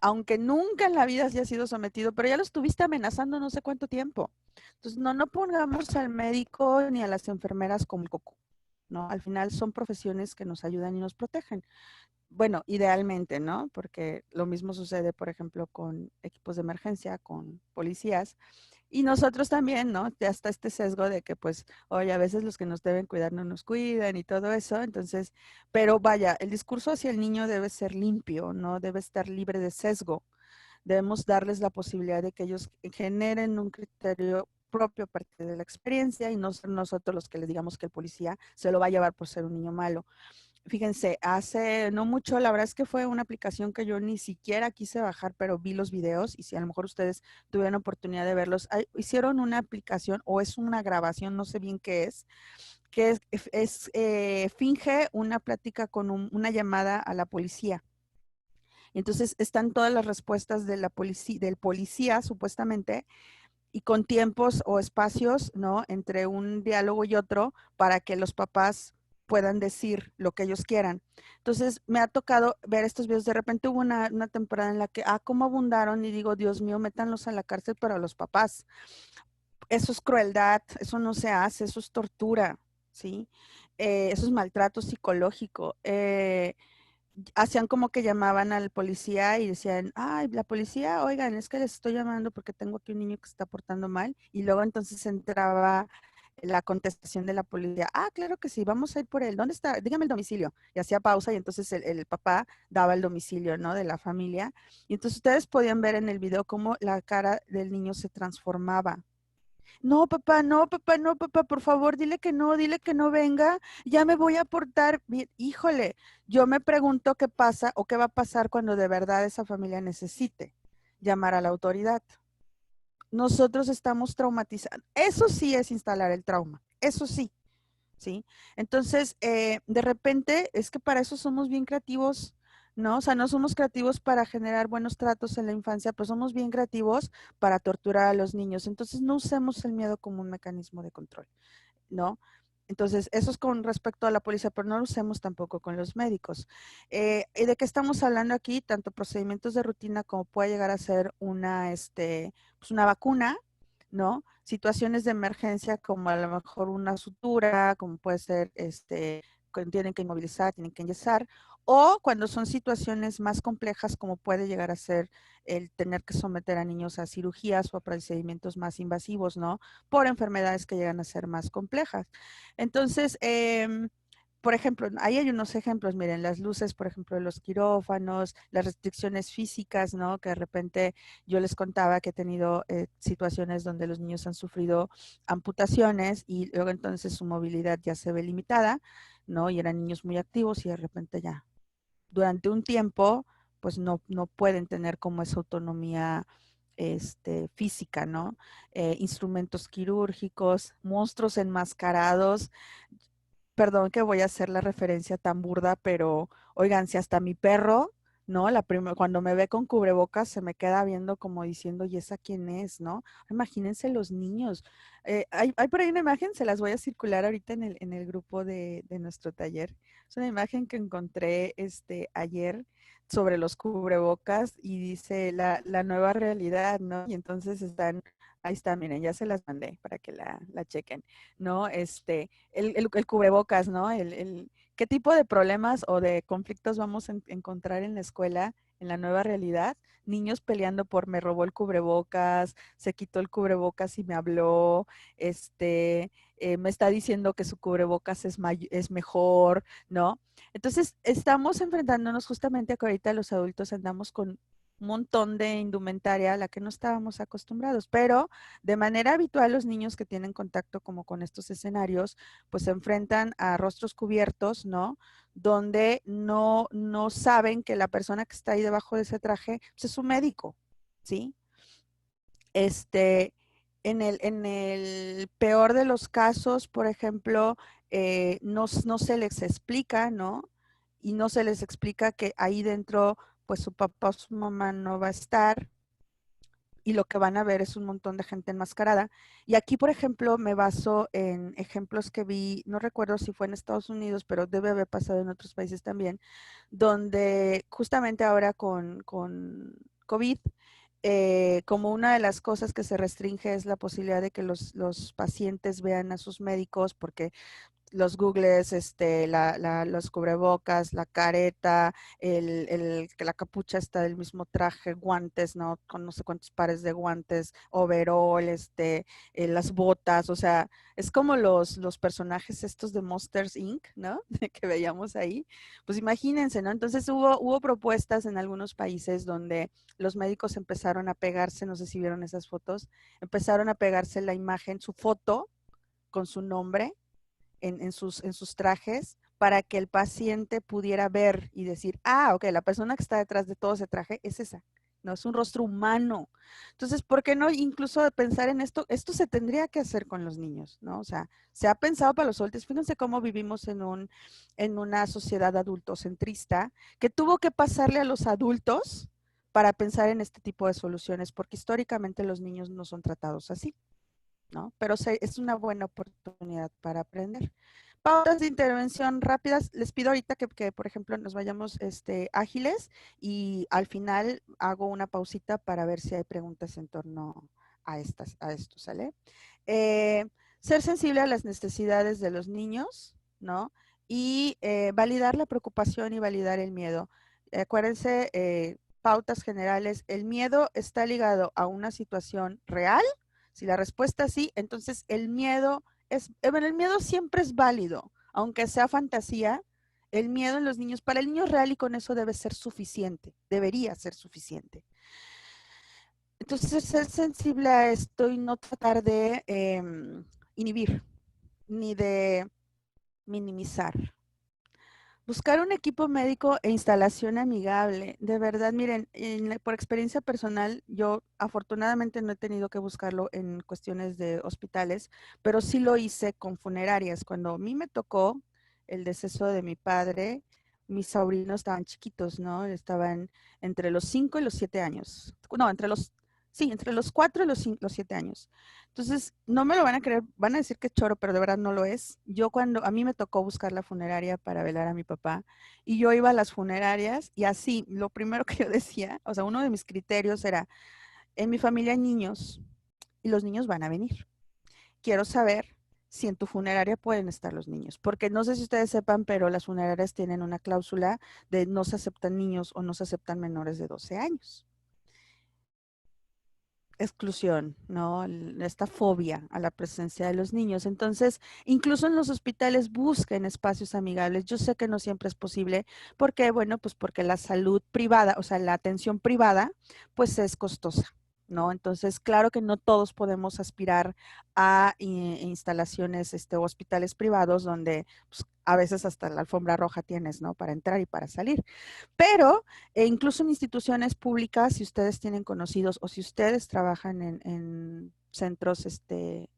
A: aunque nunca en la vida haya sido sometido, pero ya lo estuviste amenazando no sé cuánto tiempo. Entonces, no pongamos al médico ni a las enfermeras como el coco, ¿no? Al final son profesiones que nos ayudan y nos protegen. Bueno, idealmente, ¿no? Porque lo mismo sucede, por ejemplo, con equipos de emergencia, con policías, y nosotros también, ¿no? Ya está este sesgo de que, pues, oye, a veces los que nos deben cuidar no nos cuidan y todo eso. Entonces, pero vaya, el discurso hacia el niño debe ser limpio, no debe estar libre de sesgo. Debemos darles la posibilidad de que ellos generen un criterio propio a partir de la experiencia y no ser nosotros los que les digamos que el policía se lo va a llevar por ser un niño malo. Fíjense, hace no mucho, la verdad es que fue una aplicación que yo ni siquiera quise bajar, pero vi los videos y si a lo mejor ustedes tuvieron oportunidad de verlos, hicieron una aplicación o es una grabación, no sé bien qué es, que finge una plática con una llamada a la policía. Entonces están todas las respuestas de del policía, supuestamente, y con tiempos o espacios, ¿no? Entre un diálogo y otro para que los papás puedan decir lo que ellos quieran. Entonces, me ha tocado ver estos videos. De repente hubo una temporada en la que, cómo abundaron y digo, Dios mío, métanlos a la cárcel para los papás. Eso es crueldad, eso no se hace, eso es tortura, ¿sí? Eso es maltrato psicológico. Hacían como que llamaban al policía y decían, ay, la policía, oigan, es que les estoy llamando porque tengo aquí un niño que se está portando mal. Y luego entonces entraba la contestación de la policía, claro que sí, vamos a ir por él, ¿dónde está? Dígame el domicilio. Y hacía pausa y entonces el papá daba el domicilio, ¿no? De la familia. Y entonces ustedes podían ver en el video cómo la cara del niño se transformaba. No, papá, no, papá, no, papá, por favor, dile que no venga, ya me voy a portar bien. Híjole, yo me pregunto qué pasa o qué va a pasar cuando de verdad esa familia necesite llamar a la autoridad. Nosotros estamos traumatizados. Eso sí es instalar el trauma, eso sí, ¿sí? Entonces, de repente, es que para eso somos bien creativos, ¿no? O sea, no somos creativos para generar buenos tratos en la infancia, pues somos bien creativos para torturar a los niños. Entonces, no usemos el miedo como un mecanismo de control, ¿no? Entonces, eso es con respecto a la policía, pero no lo usemos tampoco con los médicos. ¿Y de qué estamos hablando aquí? Tanto procedimientos de rutina como puede llegar a ser pues una vacuna, ¿no? Situaciones de emergencia como a lo mejor una sutura, como puede ser, cuando tienen que inmovilizar, tienen que enyesar, o cuando son situaciones más complejas como puede llegar a ser el tener que someter a niños a cirugías o a procedimientos más invasivos, ¿no? Por enfermedades que llegan a ser más complejas. Entonces, por ejemplo, ahí hay unos ejemplos, miren, las luces, por ejemplo, de los quirófanos, las restricciones físicas, ¿no? Que de repente yo les contaba que he tenido situaciones donde los niños han sufrido amputaciones y luego entonces su movilidad ya se ve limitada, ¿no? Y eran niños muy activos y de repente ya, durante un tiempo, pues no pueden tener como esa autonomía física, ¿no? Instrumentos quirúrgicos, monstruos enmascarados. Perdón que voy a hacer la referencia tan burda, pero oigan, si hasta mi perro, ¿no? Cuando me ve con cubrebocas se me queda viendo como diciendo, ¿y esa quién es, no? Imagínense los niños. Hay por ahí una imagen, se las voy a circular ahorita en el grupo de nuestro taller. Es una imagen que encontré ayer sobre los cubrebocas y dice la nueva realidad, ¿no? Y entonces ahí está, miren, ya se las mandé para que la chequen, ¿no? El cubrebocas, ¿no? ¿Qué tipo de problemas o de conflictos vamos a encontrar en la escuela, en la nueva realidad? Niños peleando por me robó el cubrebocas, se quitó el cubrebocas y me habló, me está diciendo que su cubrebocas es mejor, ¿no? Entonces, estamos enfrentándonos justamente a que ahorita los adultos andamos con un montón de indumentaria a la que no estábamos acostumbrados, pero de manera habitual los niños que tienen contacto como con estos escenarios, pues se enfrentan a rostros cubiertos, ¿no? Donde no saben que la persona que está ahí debajo de ese traje pues, es un médico, ¿sí? Este, en el peor de los casos, por ejemplo, no se les explica, ¿no? Y no se les explica que ahí dentro, pues su papá o su mamá no va a estar, y lo que van a ver es un montón de gente enmascarada. Y aquí, por ejemplo, me baso en ejemplos que vi, no recuerdo si fue en Estados Unidos, pero debe haber pasado en otros países también, donde justamente ahora con COVID, como una de las cosas que se restringe es la posibilidad de que los pacientes vean a sus médicos, porque los googles, los cubrebocas, la careta, que la capucha está del mismo traje, guantes, ¿no? Con no sé cuántos pares de guantes, overall, las botas, o sea, es como los personajes estos de Monsters Inc., ¿no? Que veíamos ahí. Pues imagínense, ¿no? Entonces hubo propuestas en algunos países donde los médicos empezaron a pegarse, no sé si vieron esas fotos, empezaron a pegarse la imagen, su foto con su nombre en sus trajes para que el paciente pudiera ver y decir, ah, ok, la persona que está detrás de todo ese traje es esa, no es un rostro humano. Entonces, ¿por qué no incluso pensar en esto? Esto se tendría que hacer con los niños, ¿no? O sea, se ha pensado para los adultos. Fíjense cómo vivimos en una sociedad adultocentrista que tuvo que pasarle a los adultos para pensar en este tipo de soluciones, porque históricamente los niños no son tratados así, ¿no? Pero es una buena oportunidad para aprender. Pautas de intervención rápidas. Les pido ahorita que por ejemplo, nos vayamos ágiles y al final hago una pausita para ver si hay preguntas en torno a esto, ¿sale? Eh, Ser sensible a las necesidades de los niños, ¿no? Y validar la preocupación y validar el miedo. Acuérdense, pautas generales, el miedo está ligado a una situación real. Si la respuesta es sí, entonces el miedo siempre es válido, aunque sea fantasía. El miedo en los niños, para el niño real y con eso debe ser suficiente, debería ser suficiente. Entonces, ser sensible a esto y no tratar de inhibir ni de minimizar. Buscar un equipo médico e instalación amigable. De verdad, miren, por experiencia personal, yo afortunadamente no he tenido que buscarlo en cuestiones de hospitales, pero sí lo hice con funerarias. Cuando a mí me tocó el deceso de mi padre, mis sobrinos estaban chiquitos, ¿no? Estaban entre los 5 y los 7 años. No, entre los 4 y los 7 años. Entonces, no me lo van a creer, van a decir que es choro, pero de verdad no lo es. A mí me tocó buscar la funeraria para velar a mi papá, y yo iba a las funerarias y así, lo primero que yo decía, o sea, uno de mis criterios era, en mi familia hay niños y los niños van a venir. Quiero saber si en tu funeraria pueden estar los niños, porque no sé si ustedes sepan, pero las funerarias tienen una cláusula de no se aceptan niños o no se aceptan menores de 12 años. Exclusión, ¿no? Esta fobia a la presencia de los niños. Entonces, incluso en los hospitales busquen espacios amigables. Yo sé que no siempre es posible, porque, bueno, pues porque la salud privada, o sea, la atención privada, pues es costosa, ¿no? Entonces, claro que no todos podemos aspirar a instalaciones, hospitales privados donde pues, a veces hasta la alfombra roja tienes, ¿no? Para entrar y para salir. Pero incluso en instituciones públicas, si ustedes tienen conocidos o si ustedes trabajan en centros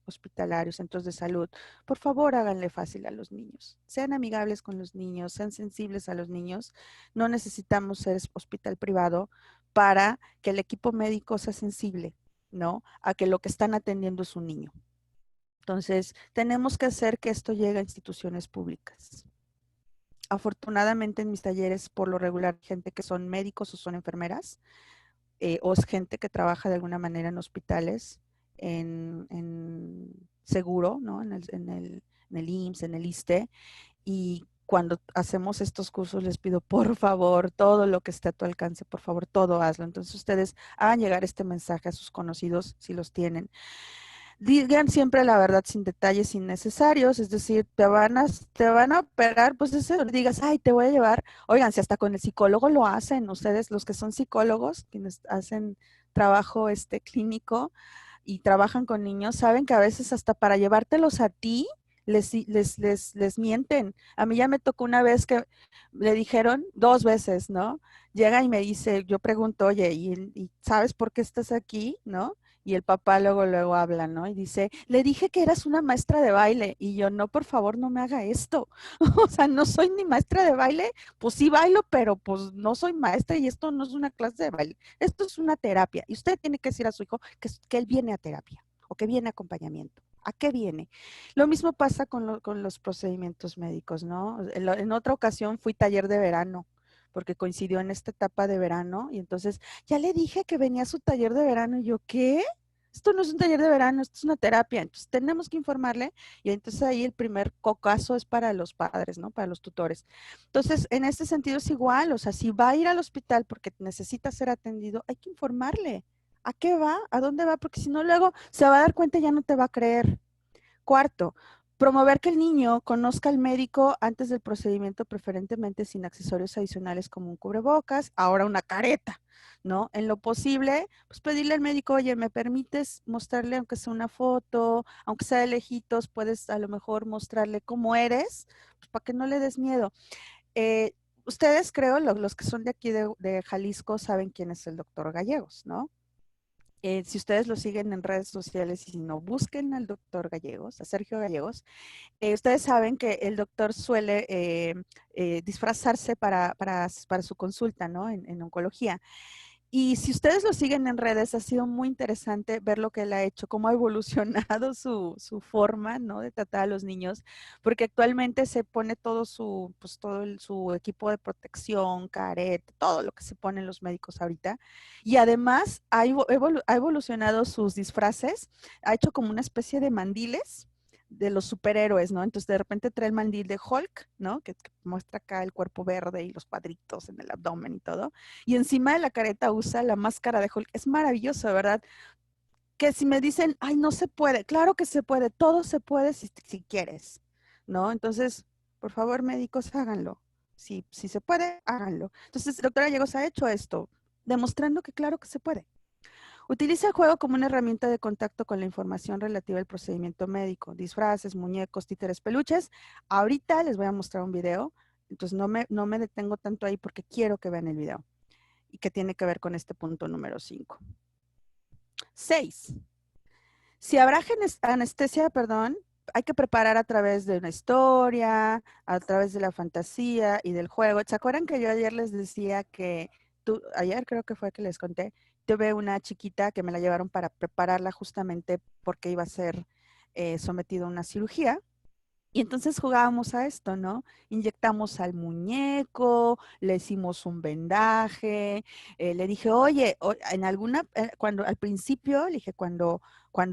A: hospitalarios, centros de salud, por favor háganle fácil a los niños. Sean amigables con los niños, sean sensibles a los niños. No necesitamos ser hospital privado para que el equipo médico sea sensible, ¿no? A que lo que están atendiendo es un niño. Entonces, tenemos que hacer que esto llegue a instituciones públicas. Afortunadamente en mis talleres, por lo regular, gente que son médicos o son enfermeras, o es gente que trabaja de alguna manera en hospitales, en seguro, ¿no? En el IMSS, en el ISSSTE, y cuando hacemos estos cursos les pido, por favor, todo lo que esté a tu alcance, por favor, todo hazlo. Entonces ustedes hagan llegar este mensaje a sus conocidos si los tienen. Digan siempre la verdad sin detalles innecesarios, es decir, te van a operar, pues eso, digas, ay, te voy a llevar, oigan, si hasta con el psicólogo lo hacen, ustedes los que son psicólogos, quienes hacen trabajo clínico y trabajan con niños, saben que a veces hasta para llevártelos a ti, les mienten. A mí ya me tocó una vez que le dijeron 2 veces, ¿no? Llega y me dice, yo pregunto, oye, ¿y sabes por qué estás aquí? ¿No? Y el papá luego habla, ¿no? Y dice, le dije que eras una maestra de baile. Y yo, no, por favor, no me haga esto. O sea, no soy ni maestra de baile, pues sí bailo, pero pues no soy maestra y esto no es una clase de baile. Esto es una terapia. Y usted tiene que decir a su hijo que él viene a terapia o que viene a acompañamiento. ¿A qué viene? Lo mismo pasa con los procedimientos médicos, ¿no? En otra ocasión fui taller de verano porque coincidió en esta etapa de verano y entonces ya le dije que venía a su taller de verano y yo, ¿qué? Esto no es un taller de verano, esto es una terapia, entonces tenemos que informarle y entonces ahí el primer cocazo es para los padres, ¿no? Para los tutores. Entonces, en este sentido es igual, o sea, si va a ir al hospital porque necesita ser atendido, hay que informarle. ¿A qué va? ¿A dónde va? Porque si no, luego se va a dar cuenta y ya no te va a creer. Cuarto, promover que el niño conozca al médico antes del procedimiento, preferentemente sin accesorios adicionales como un cubrebocas, ahora una careta, ¿no? En lo posible, pues pedirle al médico, oye, ¿me permites mostrarle, aunque sea una foto, aunque sea de lejitos, puedes a lo mejor mostrarle cómo eres, pues para que no le des miedo? Eh, Ustedes creo, los que son de aquí de Jalisco, saben quién es el doctor Gallegos, ¿no? Si ustedes lo siguen en redes sociales y si no, busquen al doctor Gallegos, a Sergio Gallegos. Ustedes saben que el doctor suele disfrazarse para su consulta, ¿no? En oncología. Y si ustedes lo siguen en redes, ha sido muy interesante ver lo que él ha hecho, cómo ha evolucionado su forma, ¿no? De tratar a los niños, porque actualmente se pone su equipo de protección, careta, todo lo que se ponen los médicos ahorita. Y además ha evolucionado sus disfraces, ha hecho como una especie de mandiles de los superhéroes, ¿no? Entonces de repente trae el mandil de Hulk, ¿no? Que muestra acá el cuerpo verde y los cuadritos en el abdomen y todo, y encima de la careta usa la máscara de Hulk. Es maravilloso, ¿verdad? Que si me dicen, ay, no se puede, claro que se puede, todo se puede si quieres, ¿no? Entonces, por favor, médicos, háganlo. Si se puede, háganlo. Entonces, doctora Gallegos ha hecho esto, demostrando que claro que se puede. Utiliza el juego como una herramienta de contacto con la información relativa al procedimiento médico, disfraces, muñecos, títeres, peluches. Ahorita les voy a mostrar un video, entonces no me detengo tanto ahí porque quiero que vean el video y que tiene que ver con este punto número 5. 6. Si habrá anestesia, perdón, hay que preparar a través de una historia, a través de la fantasía y del juego. ¿Se acuerdan que yo ayer les decía que ayer creo que fue que les conté, tuve una chiquita que me la llevaron para prepararla justamente porque iba a ser sometido a una cirugía? Y entonces jugábamos a esto, ¿no? Inyectamos al muñeco, le hicimos un vendaje, le dije, oye, en alguna, cuando al principio, le dije, cuando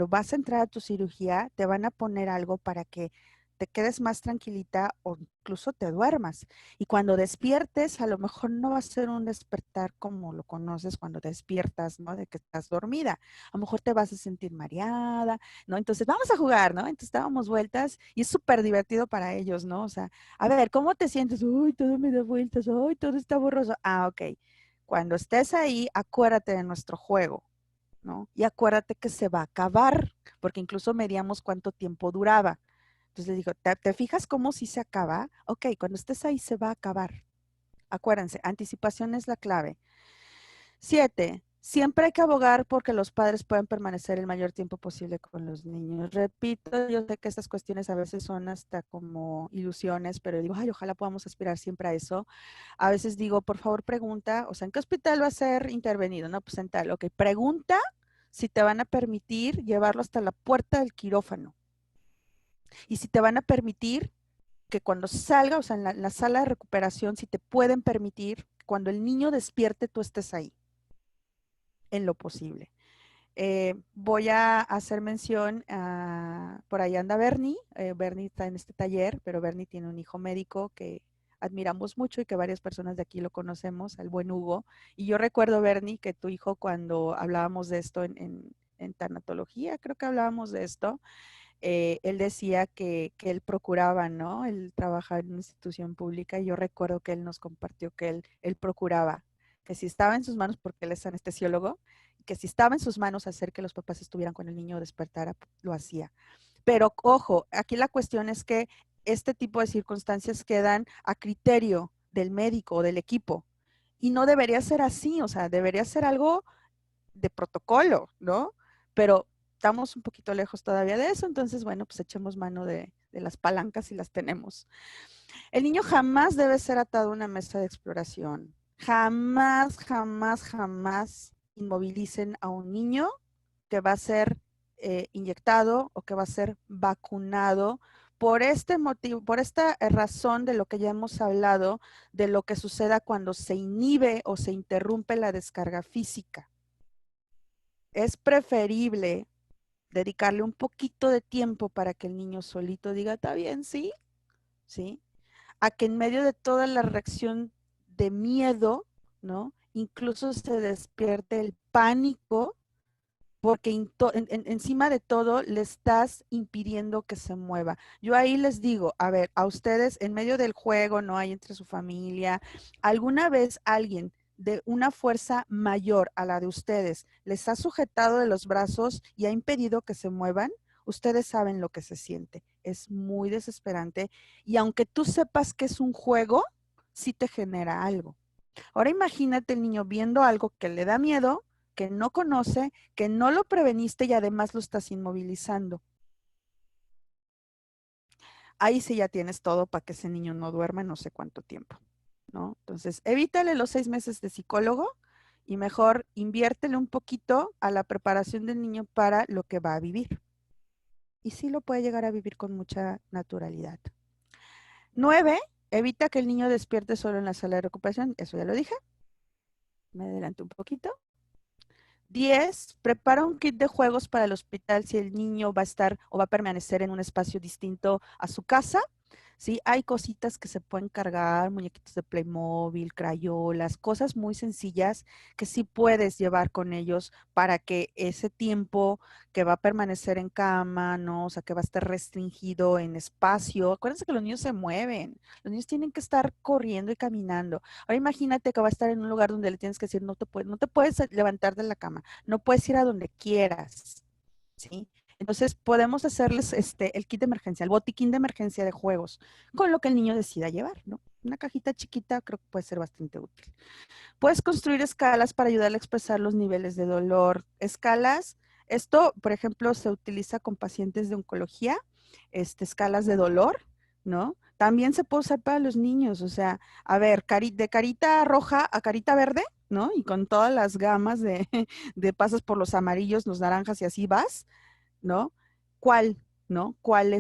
A: vas a entrar a tu cirugía, te van a poner algo para que te quedes más tranquilita o incluso te duermas. Y cuando despiertes, a lo mejor no va a ser un despertar como lo conoces cuando despiertas, ¿no? De que estás dormida. A lo mejor te vas a sentir mareada, ¿no? Entonces, vamos a jugar, ¿no? Entonces dábamos vueltas y es súper divertido para ellos, ¿no? O sea, a ver, ¿cómo te sientes? Uy, todo me da vueltas, uy, todo está borroso. Ah, ok. Cuando estés ahí, acuérdate de nuestro juego, ¿no? Y acuérdate que se va a acabar, porque incluso medíamos cuánto tiempo duraba. Entonces le digo, ¿te fijas cómo si se acaba? Ok, cuando estés ahí se va a acabar. Acuérdense, anticipación es la clave. 7. Siempre hay que abogar porque los padres puedan permanecer el mayor tiempo posible con los niños. Repito, yo sé que estas cuestiones a veces son hasta como ilusiones, pero digo, ay, ojalá podamos aspirar siempre a eso. A veces digo, por favor, pregunta, o sea, ¿en qué hospital va a ser intervenido? No, pues en tal, ok, pregunta si te van a permitir llevarlo hasta la puerta del quirófano y si te van a permitir que cuando salga, o sea, en la sala de recuperación, si te pueden permitir, cuando el niño despierte, tú estés ahí, en lo posible. Voy a hacer mención por ahí anda Bernie. Bernie está en este taller, pero Bernie tiene un hijo médico que admiramos mucho y que varias personas de aquí lo conocemos, al buen Hugo. Y yo recuerdo, Bernie, que tu hijo cuando hablábamos de esto en tanatología, creo que hablábamos de esto, él decía que él procuraba, ¿no? Él trabaja en una institución pública y yo recuerdo que él nos compartió que él procuraba, que si estaba en sus manos, porque él es anestesiólogo, que si estaba en sus manos hacer que los papás estuvieran con el niño o despertara, lo hacía. Pero ojo, aquí la cuestión es que este tipo de circunstancias quedan a criterio del médico o del equipo. Y no debería ser así, o sea, debería ser algo de protocolo, ¿no? Pero estamos un poquito lejos todavía de eso, entonces, bueno, pues echemos mano de las palancas si las tenemos. El niño jamás debe ser atado a una mesa de exploración. Jamás, jamás, jamás inmovilicen a un niño que va a ser inyectado o que va a ser vacunado por este motivo, por esta razón de lo que ya hemos hablado, de lo que suceda cuando se inhibe o se interrumpe la descarga física. Es preferible dedicarle un poquito de tiempo para que el niño solito diga, está bien, sí, sí, a que en medio de toda la reacción de miedo, ¿no? Incluso se despierte el pánico porque encima de todo le estás impidiendo que se mueva. Yo ahí les digo, a ver, a ustedes en medio del juego, ¿no? Hay entre su familia, ¿alguna vez alguien de una fuerza mayor a la de ustedes les ha sujetado de los brazos y ha impedido que se muevan? Ustedes saben lo que se siente. Es muy desesperante y aunque tú sepas que es un juego, sí te genera algo. Ahora imagínate el niño viendo algo que le da miedo, que no conoce, que no lo preveniste y además lo estás inmovilizando. Ahí sí ya tienes todo para que ese niño no duerma no sé cuánto tiempo, ¿no? Entonces, evítale los 6 meses de psicólogo y mejor inviértele un poquito a la preparación del niño para lo que va a vivir. Y sí lo puede llegar a vivir con mucha naturalidad. 9, evita que el niño despierte solo en la sala de recuperación. Eso ya lo dije. Me adelanto un poquito. 10. Prepara un kit de juegos para el hospital si el niño va a estar o va a permanecer en un espacio distinto a su casa. Sí, hay cositas que se pueden cargar, muñequitos de Playmobil, crayolas, cosas muy sencillas que sí puedes llevar con ellos para que ese tiempo que va a permanecer en cama, ¿no? O sea, que va a estar restringido en espacio. Acuérdense que los niños se mueven, los niños tienen que estar corriendo y caminando. Ahora imagínate que va a estar en un lugar donde le tienes que decir, no te puedes levantar de la cama, no puedes ir a donde quieras, ¿sí? Entonces podemos hacerles el kit de emergencia, el botiquín de emergencia de juegos, con lo que el niño decida llevar, ¿no? Una cajita chiquita creo que puede ser bastante útil. Puedes construir escalas para ayudarle a expresar los niveles de dolor. Escalas, esto, por ejemplo, se utiliza con pacientes de oncología escalas de dolor, ¿no? También se puede usar para los niños, o sea, a ver, de carita roja a carita verde, ¿no? Y con todas las gamas de, de pasas por los amarillos, los naranjas y así vas, ¿no? ¿Cuál, no? ¿Cuál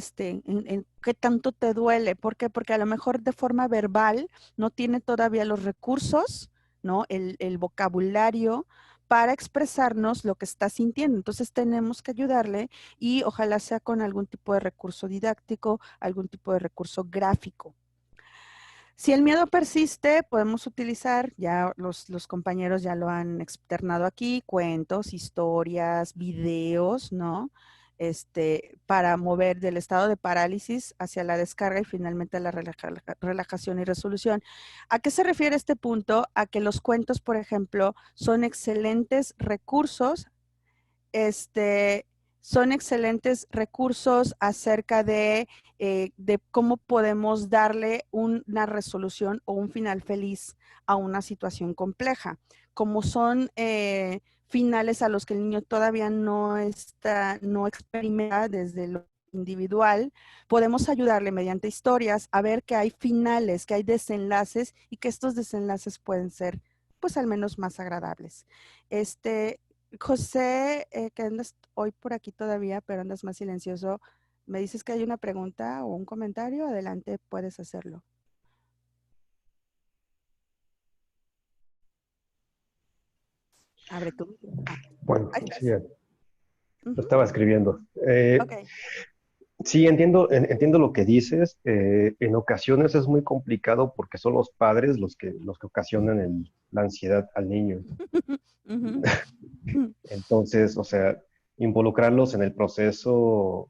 A: qué tanto te duele? ¿Por qué? Porque a lo mejor de forma verbal no tiene todavía los recursos, ¿no? El vocabulario para expresarnos lo que está sintiendo. Entonces tenemos que ayudarle y ojalá sea con algún tipo de recurso didáctico, algún tipo de recurso gráfico. Si el miedo persiste, podemos utilizar, ya los compañeros ya lo han externado aquí, cuentos, historias, videos, ¿no? Para mover del estado de parálisis hacia la descarga y finalmente a la relajación y resolución. ¿A qué se refiere este punto? A que los cuentos, por ejemplo, son excelentes recursos son excelentes recursos acerca de cómo podemos darle una resolución o un final feliz a una situación compleja. Como son finales a los que el niño todavía no experimenta desde lo individual, podemos ayudarle mediante historias a ver que hay finales, que hay desenlaces y que estos desenlaces pueden ser pues al menos más agradables. José, que andas hoy por aquí todavía, pero andas más silencioso, me dices que hay una pregunta o un comentario, adelante, puedes hacerlo. Abre tu.
C: Bueno,
A: Ahí
C: sí,
A: estás.
C: lo estaba escribiendo.
A: Ok.
C: Sí, entiendo lo que dices. En ocasiones es muy complicado porque son los padres los que ocasionan la ansiedad al niño. Entonces, o sea, involucrarlos en el proceso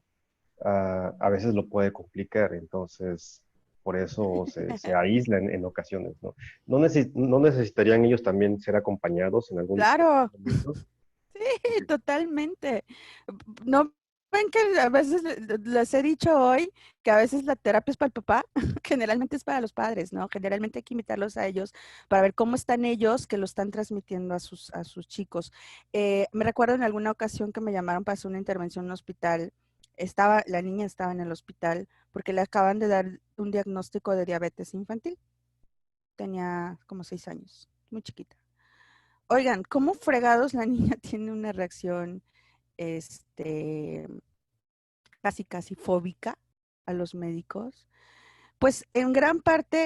C: a veces lo puede complicar. Entonces, por eso se aíslan en ocasiones, ¿no? ¿No necesitarían ellos también ser acompañados en algún
A: Claro,
C: momento?
A: sí, totalmente. ¿No ven que a veces les he dicho hoy que a veces la terapia es para el papá? Generalmente es para los padres, ¿no? Generalmente hay que invitarlos a ellos para ver cómo están ellos que lo están transmitiendo a sus chicos. Me recuerdo en alguna ocasión que me llamaron para hacer una intervención en un hospital. La niña estaba en el hospital porque le acaban de dar un diagnóstico de diabetes infantil. Tenía como 6 años, muy chiquita. Oigan, ¿cómo fregados la niña tiene una reacción, este, casi fóbica a los médicos? Pues en gran parte